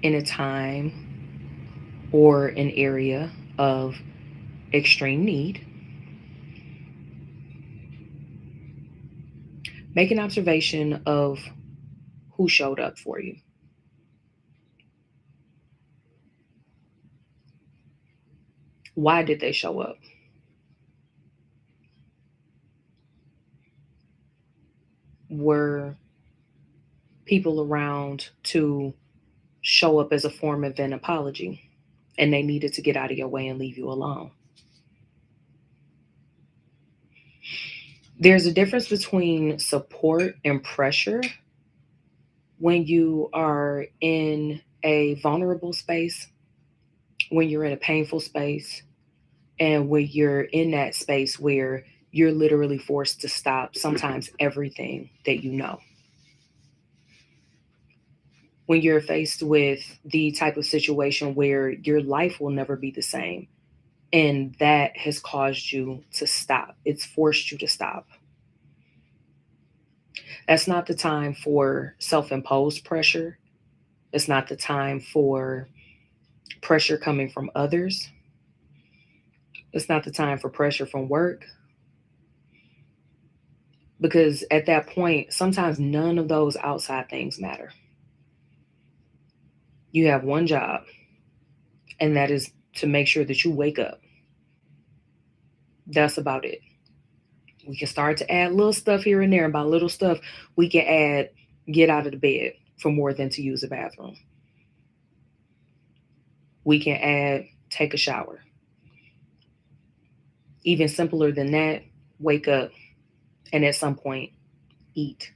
in a time or an area of extreme need, make an observation of who showed up for you. Why did they show up? Were people around to show up as a form of an apology and they needed to get out of your way and leave you alone? There's a difference between support and pressure when you are in a vulnerable space, when you're in a painful space, and when you're in that space where you're literally forced to stop sometimes everything that you know. When you're faced with the type of situation where your life will never be the same, and that has caused you to stop, it's forced you to stop. That's not the time for self imposed pressure. It's not the time for pressure coming from others. It's not the time for pressure from work. Because at that point, sometimes none of those outside things matter. You have one job, and that is to make sure that you wake up. That's about it. We can start to add little stuff here and there. And by little stuff, we can add get out of the bed for more than to use a bathroom. We can add take a shower. Even simpler than that, wake up and at some point eat.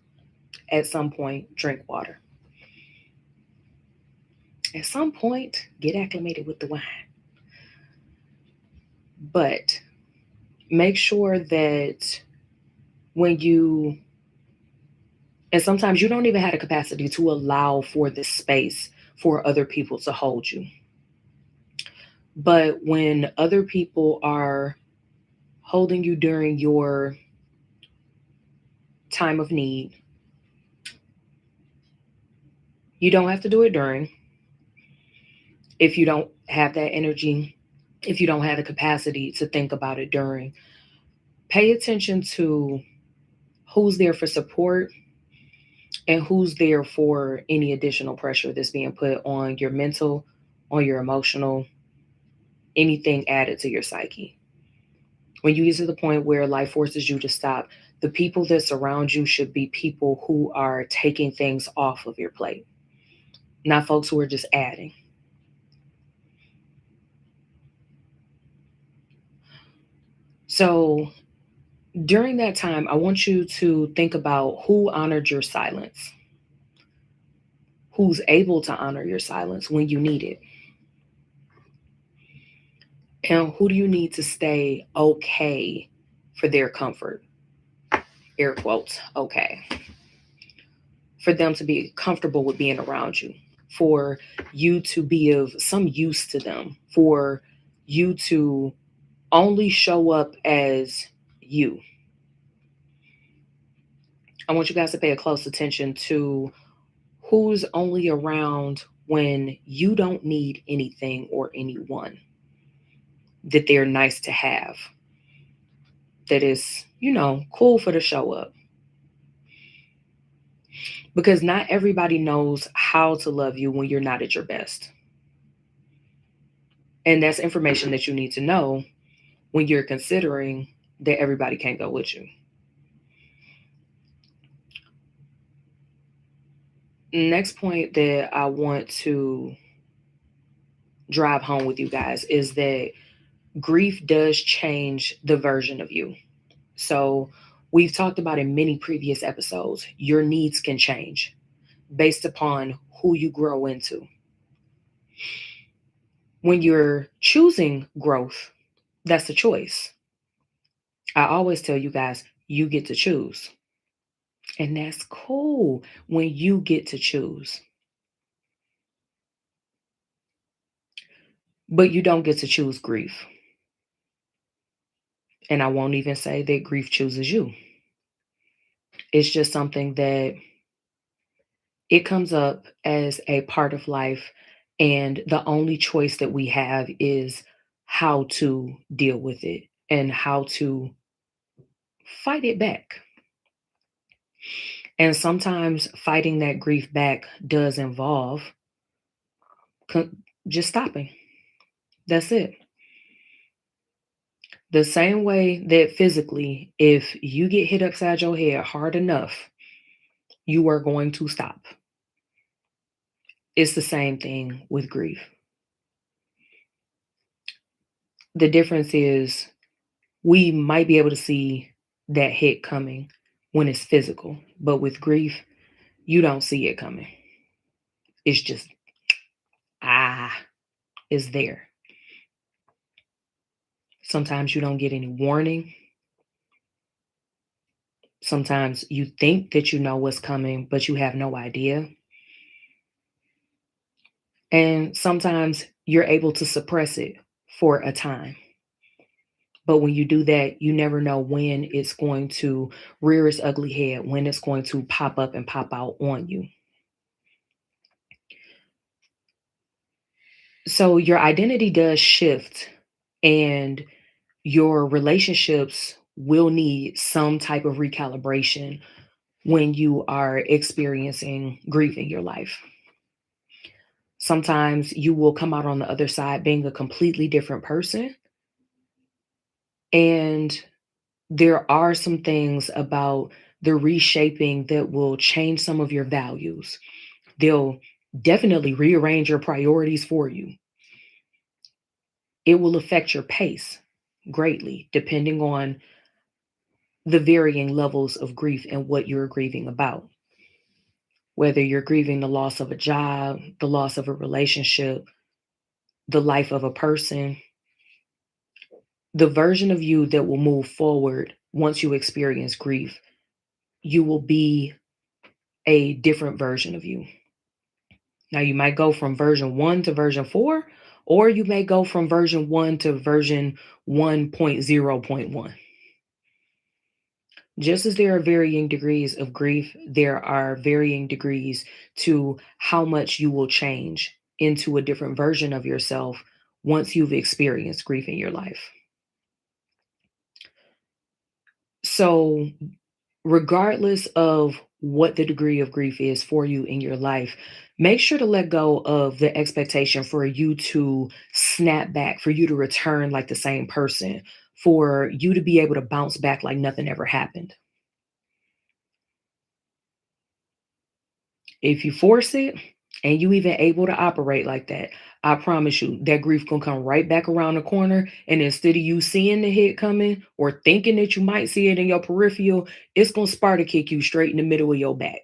At some point, drink water. At some point, get acclimated with the wine. But make sure that when you, and sometimes you don't even have the capacity to allow for this space for other people to hold you. But when other people are holding you during your time of need, you don't have to do it during. If you don't have that energy, if you don't have the capacity to think about it during, pay attention to who's there for support and who's there for any additional pressure that's being put on your mental, on your emotional, anything added to your psyche. When you get to the point where life forces you to stop, the people that surround you should be people who are taking things off of your plate, not folks who are just adding. So during that time, I want you to think about who honored your silence, who's able to honor your silence when you need it, and who do you need to stay okay for their comfort, air quotes, okay, for them to be comfortable with being around you, for you to be of some use to them, for you to only show up as you. I want you guys to pay a close attention to who's only around when you don't need anything or anyone, that they're nice to have, that is, cool for the show up. Because not everybody knows how to love you when you're not at your best. And that's information that you need to know when you're considering that everybody can't go with you. Next point that I want to drive home with you guys is that grief does change the version of you. So, we've talked about in many previous episodes, your needs can change based upon who you grow into. When you're choosing growth, that's a choice. I always tell you guys, you get to choose. And that's cool when you get to choose. But you don't get to choose grief. And I won't even say that grief chooses you. It's just something that it comes up as a part of life And the only choice that we have is how to deal with it and how to fight it back. And sometimes fighting that grief back does involve co- just stopping. That's it. The same way that physically, if you get hit upside your head hard enough, you are going to stop. It's the same thing with grief. The difference is we might be able to see that hit coming when it's physical, but with grief, you don't see it coming. It's just, ah, it's there. Sometimes you don't get any warning. Sometimes you think that you know what's coming, but you have no idea. And sometimes you're able to suppress it for a time. But when you do that, you never know when it's going to rear its ugly head, when it's going to pop up and pop out on you. So your identity does shift, and your relationships will need some type of recalibration when you are experiencing grief in your life. Sometimes you will come out on the other side being a completely different person. And there are some things about the reshaping that will change some of your values. They'll definitely rearrange your priorities for you. It will affect your pace greatly, depending on the varying levels of grief and what you're grieving about. Whether you're grieving the loss of a job, the loss of a relationship, the life of a person, the version of you that will move forward once you experience grief, you will be a different version of you. Now, you might go from version 1 to version 4, or you may go from version 1 to version 1.0.1. Just as there are varying degrees of grief, there are varying degrees to how much you will change into a different version of yourself once you've experienced grief in your life. So, regardless of what the degree of grief is for you in your life, make sure to let go of the expectation for you to snap back, for you to return like the same person, for you to be able to bounce back like nothing ever happened. If you force it and you even able to operate like that, I promise you that grief gonna come right back around the corner. And instead of you seeing the hit coming or thinking that you might see it in your peripheral, it's gonna Sparta kick you straight in the middle of your back.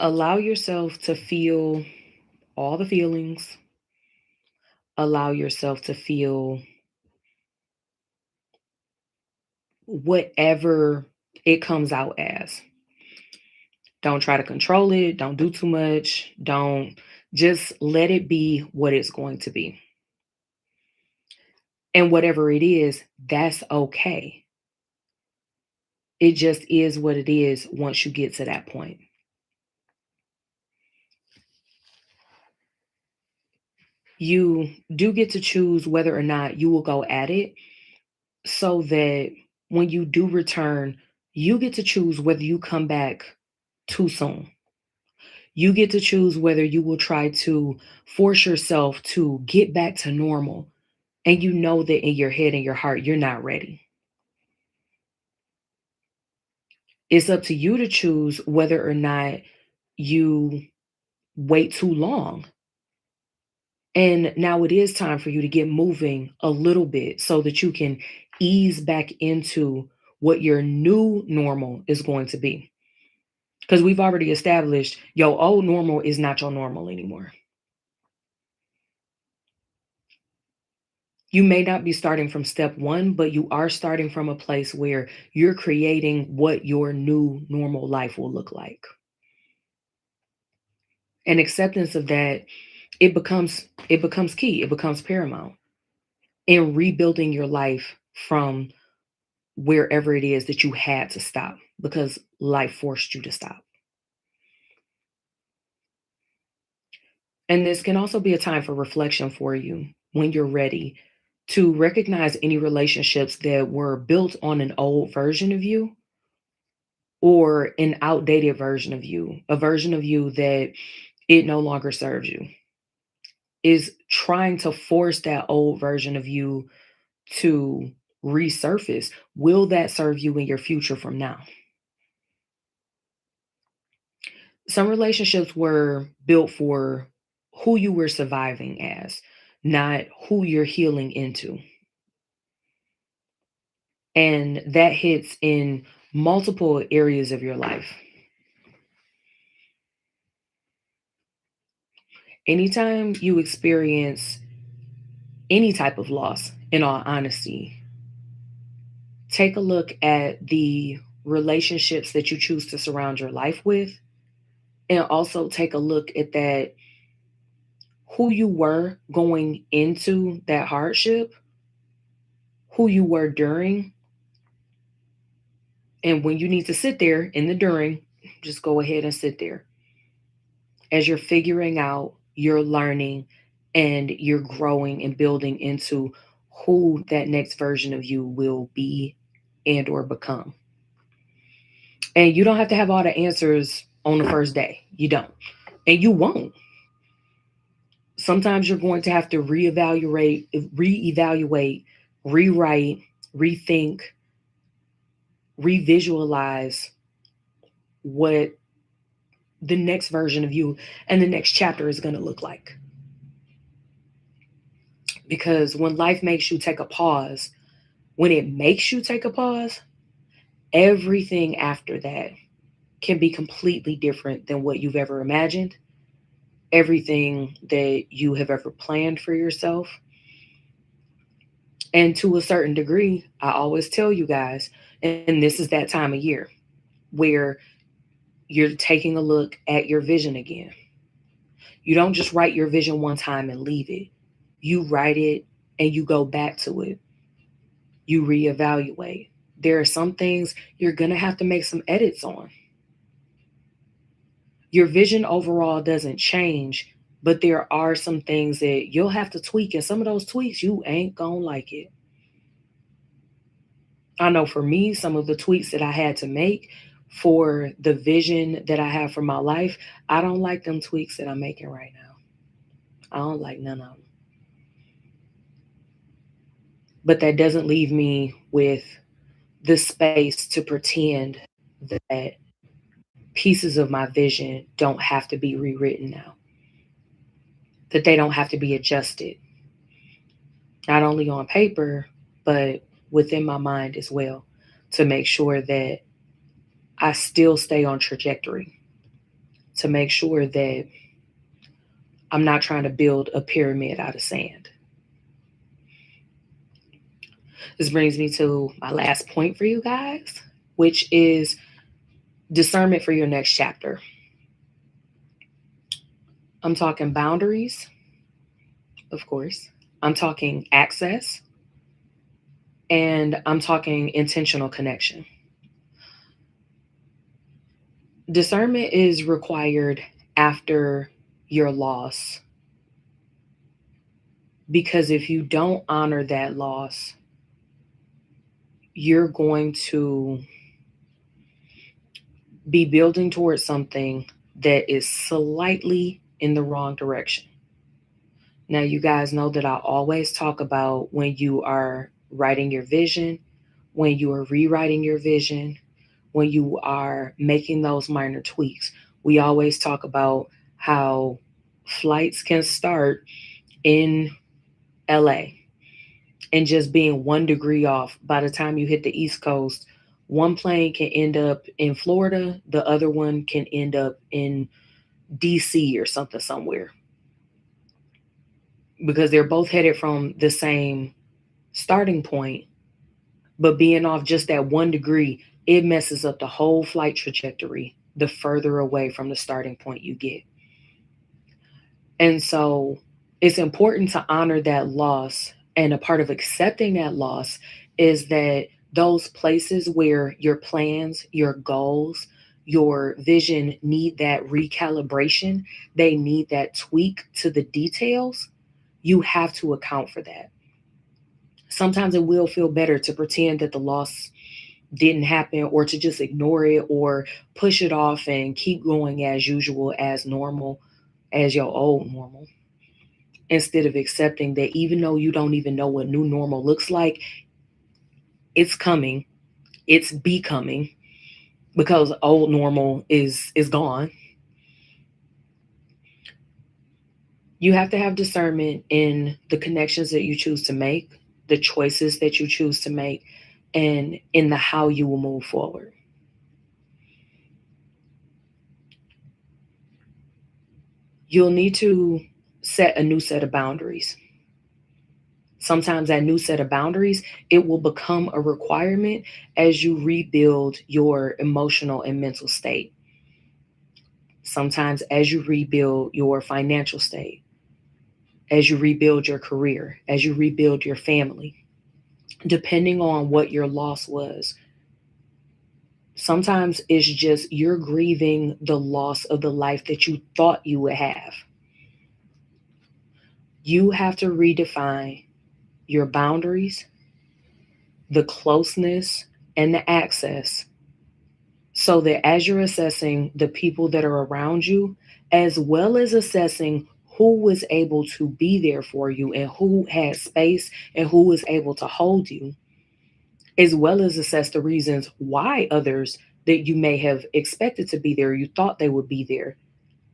Allow yourself to feel all the feelings. Allow yourself to feel whatever it comes out as. Don't try to control it. Don't do too much. Don't just let it be what it's going to be. And whatever it is, that's okay. It just is what it is once you get to that point. You do get to choose whether or not you will go at it so that when you do return, you get to choose whether you come back too soon. You get to choose whether you will try to force yourself to get back to normal. And you know that in your head and your heart, you're not ready. It's up to you to choose whether or not you wait too long. And now it is time for you to get moving a little bit so that you can ease back into what your new normal is going to be. Because we've already established your old normal is not your normal anymore. You may not be starting from step one, but you are starting from a place where you're creating what your new normal life will look like. And acceptance of that it becomes key. It becomes paramount in rebuilding your life from wherever it is that you had to stop because life forced you to stop. And this can also be a time for reflection for you when you're ready to recognize any relationships that were built on an old version of you or an outdated version of you, a version of you that it no longer serves you, is trying to force that old version of you to resurface. Will that serve you in your future from now? Some relationships were built for who you were surviving as, not who you're healing into. And that hits in multiple areas of your life. Anytime you experience any type of loss, in all honesty, take a look at the relationships that you choose to surround your life with, and also take a look at that who you were going into that hardship, who you were during, and when you need to sit there in the during, just go ahead and sit there. As you're figuring out, you're learning, and you're growing and building into who that next version of you will be and or become. And you don't have to have all the answers on the first day. You don't. And you won't. Sometimes you're going to have to reevaluate, rewrite, rethink, revisualize what the next version of you and the next chapter is going to look like. Because when life makes you take a pause, when it makes you take a pause, everything after that can be completely different than what you've ever imagined, everything that you have ever planned for yourself. And to a certain degree, I always tell you guys, and this is that time of year where you're taking a look at your vision again. You don't just write your vision one time and leave it. You write it and you go back to it. You reevaluate. There are some things you're going to have to make some edits on. Your vision overall doesn't change, but there are some things that you'll have to tweak. And some of those tweaks, you ain't going to like it. I know for me, some of the tweaks that I had to make for the vision that I have for my life, I don't like them tweaks that I'm making right now. I don't like none of them. But that doesn't leave me with the space to pretend that pieces of my vision don't have to be rewritten now, that they don't have to be adjusted, not only on paper, but within my mind as well, to make sure that I still stay on trajectory, to make sure that I'm not trying to build a pyramid out of sand. This brings me to my last point for you guys, which is discernment for your next chapter. I'm talking boundaries, of course. I'm talking access, and I'm talking intentional connection. Discernment is required after your loss because if you don't honor that loss, you're going to be building towards something that is slightly in the wrong direction. Now, you guys know that I always talk about when you are writing your vision, when you are rewriting your vision, when you are making those minor tweaks. We always talk about how flights can start in LA and just being 1 degree off. By the time you hit the East Coast, one plane can end up in Florida, the other one can end up in DC or something somewhere, because they're both headed from the same starting point, but being off just that 1 degree, it messes up the whole flight trajectory the further away from the starting point you get. And so it's important to honor that loss. And a part of accepting that loss is that those places where your plans, your goals, your vision need that recalibration, they need that tweak to the details, you have to account for that. Sometimes it will feel better to pretend that the loss didn't happen, or to just ignore it, or push it off and keep going as usual, as normal, as your old normal, instead of accepting that even though you don't even know what new normal looks like, it's coming, it's becoming, because old normal is gone. You have to have discernment in the connections that you choose to make, the choices that you choose to make, and in the how you will move forward. You'll need to set a new set of boundaries. Sometimes that new set of boundaries, it will become a requirement as you rebuild your emotional and mental state. Sometimes as you rebuild your financial state, as you rebuild your career, as you rebuild your family, depending on what your loss was. Sometimes it's just you're grieving the loss of the life that you thought you would have. You have to redefine your boundaries, the closeness, and the access, so that as you're assessing the people that are around you, as well as assessing who was able to be there for you and who had space and who was able to hold you, as well as assess the reasons why others that you may have expected to be there, you thought they would be there,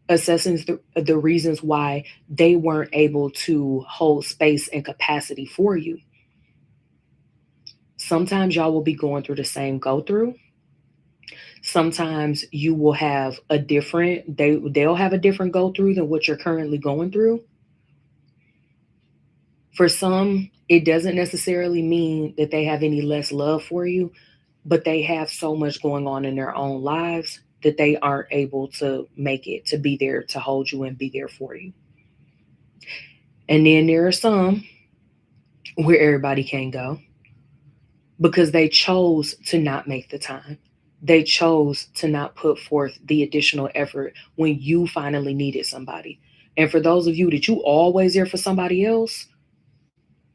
assessing the reasons why they weren't able to hold space and capacity for you. Sometimes y'all will be going through the same go through. Sometimes you will have a different, they'll have a different go through than what you're currently going through. For some, it doesn't necessarily mean that they have any less love for you, but they have so much going on in their own lives that they aren't able to make it to be there to hold you and be there for you. And then there are some where everybody can go because they chose to not make the time. They chose to not put forth the additional effort when you finally needed somebody. And for those of you that you always there for somebody else,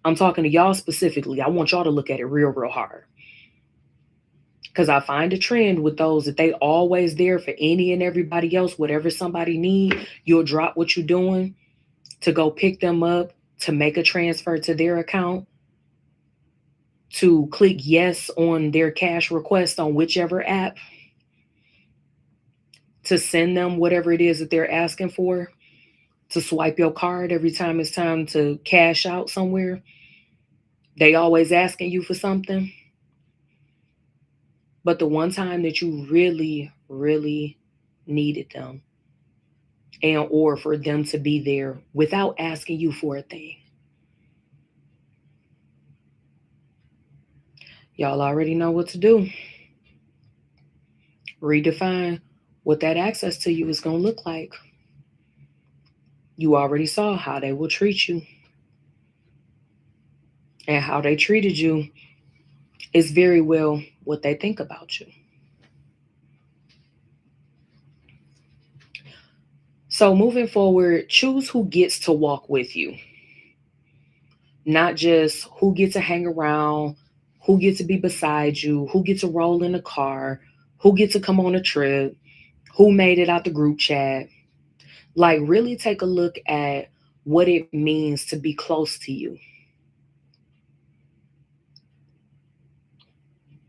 I'm talking to y'all specifically. I want y'all to look at it real, real hard. Because I find a trend with those that they always there for any and everybody else, whatever somebody need, you'll drop what you're doing to go pick them up, to make a transfer to their account, to click yes on their cash request on whichever app, to send them whatever it is that they're asking for, to swipe your card every time it's time to cash out somewhere. They always asking you for something. But the one time that you really, really needed them, and or for them to be there without asking you for a thing, y'all already know what to do. Redefine what that access to you is going to look like. You already saw how they will treat you, and how they treated you is very well what they think about you. So moving forward, choose who gets to walk with you, not just who gets to hang around, who gets to be beside you, who gets to roll in the car, who gets to come on a trip, who made it out the group chat. Like, really take a look at what it means to be close to you,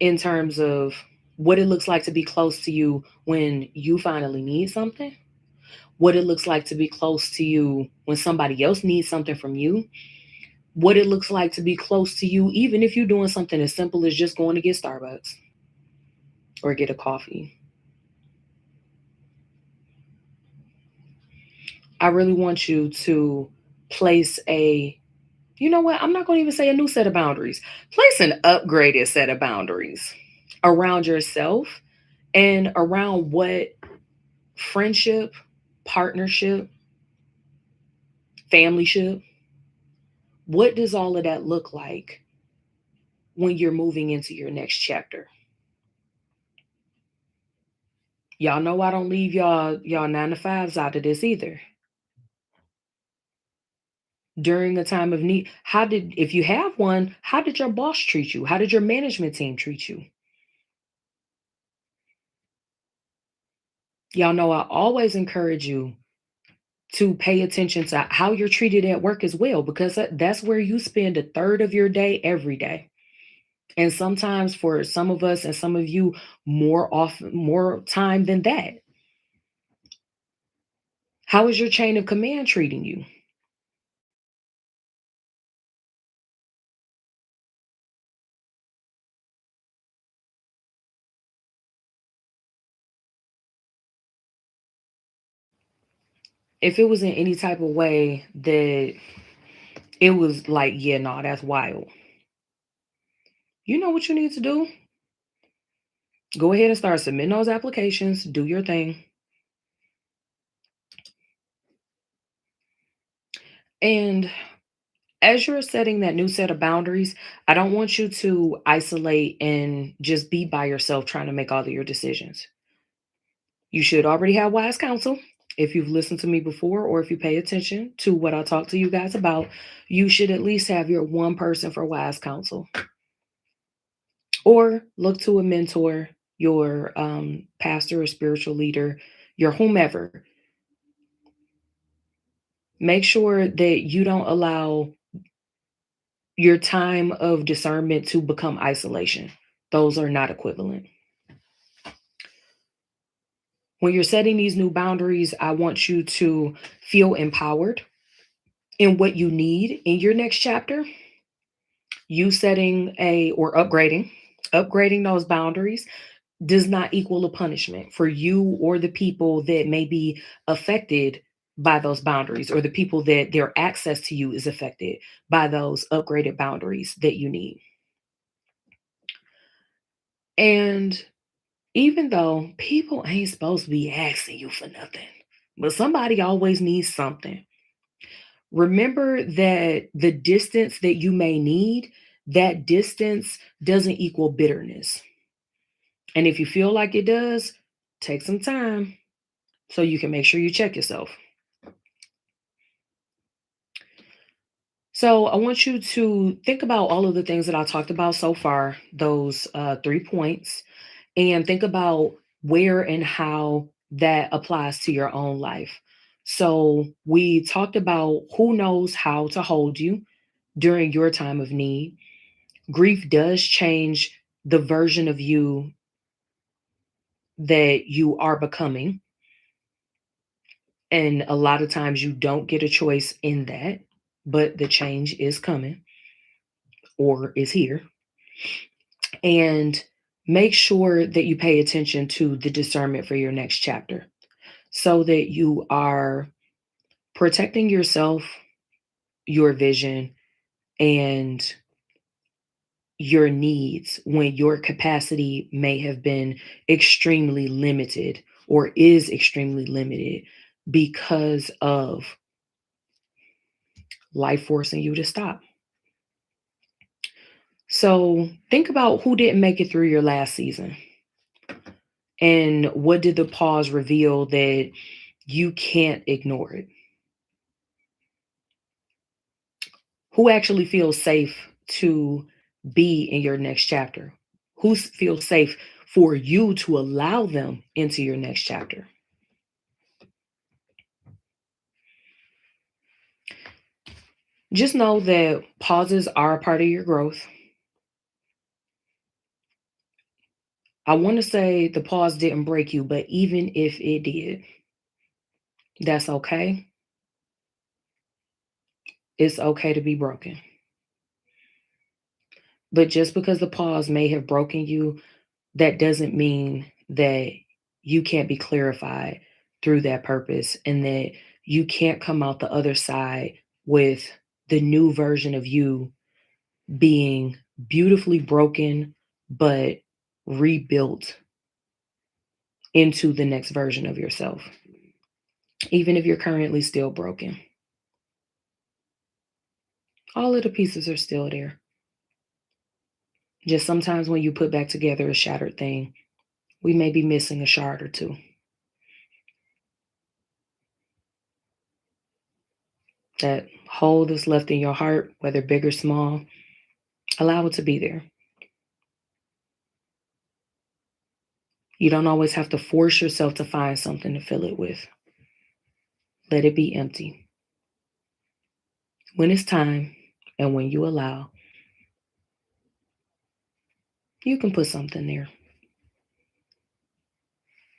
in terms of what it looks like to be close to you when you finally need something, what it looks like to be close to you when somebody else needs something from you, what it looks like to be close to you even if you're doing something as simple as just going to get Starbucks or get a coffee. I really want you to place a, you know what, I'm not going to even say a new set of boundaries. Place an upgraded set of boundaries around yourself and around what friendship, partnership, familyship. What does all of that look like when you're moving into your next chapter? Y'all know I don't leave y'all 9 to 5s out of this either. During a time of need, how did, if you have one, how did your boss treat you? How did your management team treat you? Y'all know I always encourage you to pay attention to how you're treated at work as well, because that's where you spend a third of your day every day. And sometimes for some of us and some of you, more time than that. How is your chain of command treating you? If it was in any type of way that it was like, yeah, no, that's wild. You know what you need to do? Go ahead and start submitting those applications, do your thing. And as you're setting that new set of boundaries, I don't want you to isolate and just be by yourself trying to make all of your decisions. You should already have wise counsel. If you've listened to me before, or if you pay attention to what I talk to you guys about, you should at least have your one person for wise counsel, or look to a mentor, your pastor or spiritual leader, your whomever. Make sure that you don't allow your time of discernment to become isolation. Those are not equivalent. When you're setting these new boundaries, I want you to feel empowered in what you need in your next chapter. You setting a or upgrading those boundaries does not equal a punishment for you or the people that may be affected by those boundaries, or the people that their access to you is affected by those upgraded boundaries that you need. And even though people ain't supposed to be asking you for nothing, but somebody always needs something. Remember that the distance that you may need, that distance doesn't equal bitterness. And if you feel like it does, take some time so you can make sure you check yourself. So I want you to think about all of the things that I talked about so far, those 3 points, and think about where and how that applies to your own life. So we talked about who knows how to hold you during your time of need. Grief does change the version of you that you are becoming. And a lot of times you don't get a choice in that, but the change is coming or is here. And make sure that you pay attention to the discernment for your next chapter so that you are protecting yourself, your vision, and your needs when your capacity may have been extremely limited or is extremely limited because of life forcing you to stop. So think about who didn't make it through your last season, and what did the pause reveal that you can't ignore it? Who actually feels safe to be in your next chapter? Who feels safe for you to allow them into your next chapter? Just know that pauses are a part of your growth. I want to say the pause didn't break you, but even if it did, that's okay. It's okay to be broken. But just because the pause may have broken you, that doesn't mean that you can't be clarified through that purpose, and that you can't come out the other side with the new version of you being beautifully broken, but rebuilt into the next version of yourself, even if you're currently still broken. All of the pieces are still there. Just sometimes when you put back together a shattered thing, we may be missing a shard or two. That hole that's left in your heart, whether big or small, allow it to be there. You don't always have to force yourself to find something to fill it with. Let it be empty. When it's time and when you allow, you can put something there.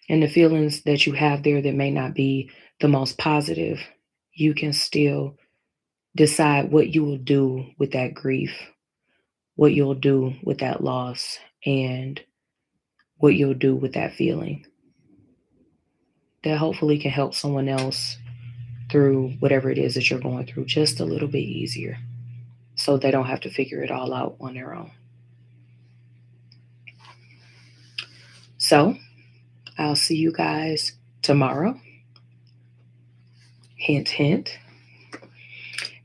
And the feelings that you have there that may not be the most positive, you can still decide what you will do with that grief, what you'll do with that loss, and what you'll do with that feeling. That hopefully can help someone else through whatever it is that you're going through just a little bit easier so they don't have to figure it all out on their own. So I'll see you guys tomorrow. Hint, hint.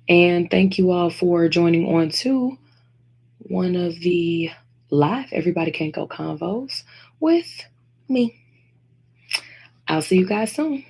And thank you all for joining on to one of the live Everybody Can't Go Convos with me. I'll see you guys soon.